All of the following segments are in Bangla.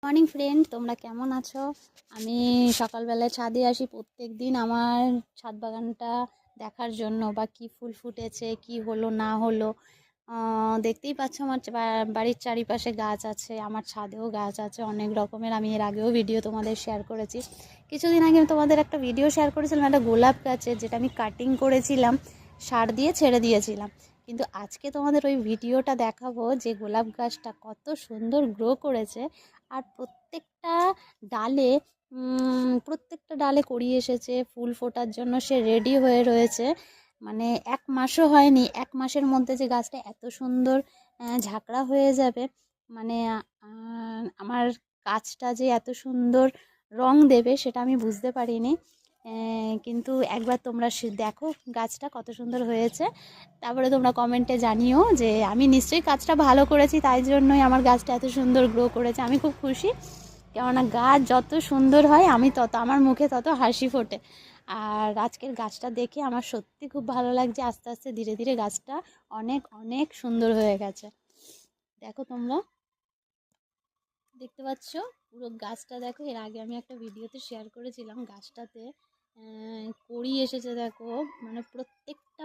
মর্নিং ফ্রেন্ড, তোমরা কেমন আছো? আমি সকালবেলায় ছাদে আসি প্রত্যেক দিন আমার ছাদ বাগানটা দেখার জন্য, বা কি ফুল ফুটেছে, কি হলো না হলো। দেখতেই পাচ্ছ আমার বাড়ির চারিপাশে গাছ আছে, আমার ছাদেও গাছ আছে অনেক রকমের। আমি এর আগেও ভিডিও তোমাদের শেয়ার করেছি। কিছুদিন আগে আমি তোমাদের একটা ভিডিও শেয়ার করেছিলাম একটা গোলাপ গাছের, যেটা আমি কাটিং করেছিলাম, সার দিয়ে ছেড়ে দিয়েছিলাম। কিন্তু আজকে তোমাদের ওই ভিডিওটা দেখাবো যে গোলাপ গাছটা কত সুন্দর গ্রো করেছে। আর প্রত্যেকটা ডালে কড়ি এসেছে, ফুল ফোটার জন্য সে রেডি হয়ে রয়েছে। মানে 1 মাসও হয়নি, 1 মাসের মধ্যে যে গাছটা এত সুন্দর ঝাঁকড়া হয়ে যাবে, মানে আমার গাছটা যে এত সুন্দর রং দেবে সেটা আমি বুঝতে পারিনি। কিন্তু একবার তোমরা দেখো গাছটা কত সুন্দর হয়েছে, তারপরে তোমরা কমেন্টে জানিও যে আমি নিশ্চয়ই কাজটা ভালো করেছি, তাই জন্যই আমার গাছটা এত সুন্দর গ্রো করেছে। আমি খুব খুশি, কেননা গাছ যত সুন্দর হয় আমি তত, আমার মুখে তত হাসি ফোটে। আর আজকের গাছটা দেখে আমার সত্যি খুব ভালো লাগছে। আস্তে আস্তে ধীরে ধীরে গাছটা অনেক অনেক সুন্দর হয়ে গেছে। দেখো তোমরা দেখতে পাচ্ছ পুরো গাছটা, দেখো এর আগে আমি একটা ভিডিওতে শেয়ার করেছিলাম গাছটাতে কড়ি এসেছে। দেখো মানে প্রত্যেকটা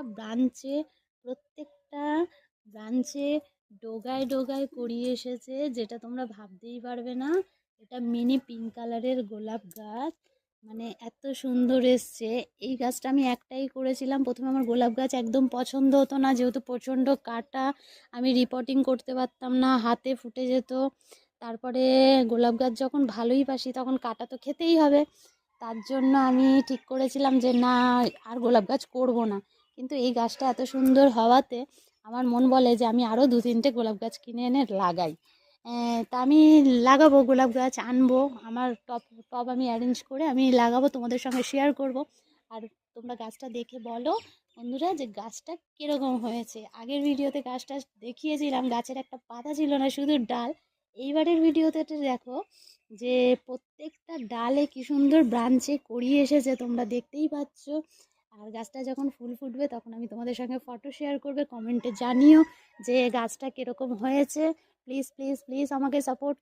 ব্রাঞ্চে ডোগায় ডোগায় কড়ি এসেছে, যেটা তোমরা ভাবতেই পারবে না। এটা মিনি পিঙ্ক কালারের গোলাপ গাছ, মানে এত সুন্দর এসছে। এই গাছটা আমি একটাই করেছিলাম। প্রথমে আমার গোলাপ গাছ একদম পছন্দ হতো না, যেহেতু প্রচণ্ড কাটা, আমি রিপোর্টিং করতে পারতাম না, হাতে ফুটে যেত। তারপরে গোলাপ গাছ যখন ভালোই বাসি তখন কাটা তো খেতেই হবে, তার জন্য আমি ঠিক করেছিলাম যে না, আর গোলাপ গাছ করব না। কিন্তু এই গাছটা এত সুন্দর হওয়াতে আমার মন বলে যে আমি আরও 2-3টে গোলাপ গাছ কিনে এনে লাগাই। তা আমি লাগাবো, গোলাপ গাছ আনবো, আমার টব টব আমি অ্যারেঞ্জ করে আমি লাগাবো, তোমাদের সঙ্গে শেয়ার করব। আর তোমরা গাছটা দেখে বলো বন্ধুরা যে গাছটা কীরকম হয়েছে। আগের ভিডিওতে গাছটা দেখিয়েছিলাম, গাছের একটা পাতা ছিল না, শুধু ডাল। এইবারের ভিডিওতে দেখো যে প্রত্যেকটা ডালে কি সুন্দর ব্রাঞ্চে কড়ি এসেছে, তোমরা দেখতেই পাচ্ছ। আর গাছটা যখন ফুল ফুটবে তখন আমি তোমাদের সঙ্গে ফটো শেয়ার করবে, কমেন্টে জানিও যে গাছটা কীরকম হয়েছে। প্লিজ প্লিজ প্লিজ আমাকে সাপোর্ট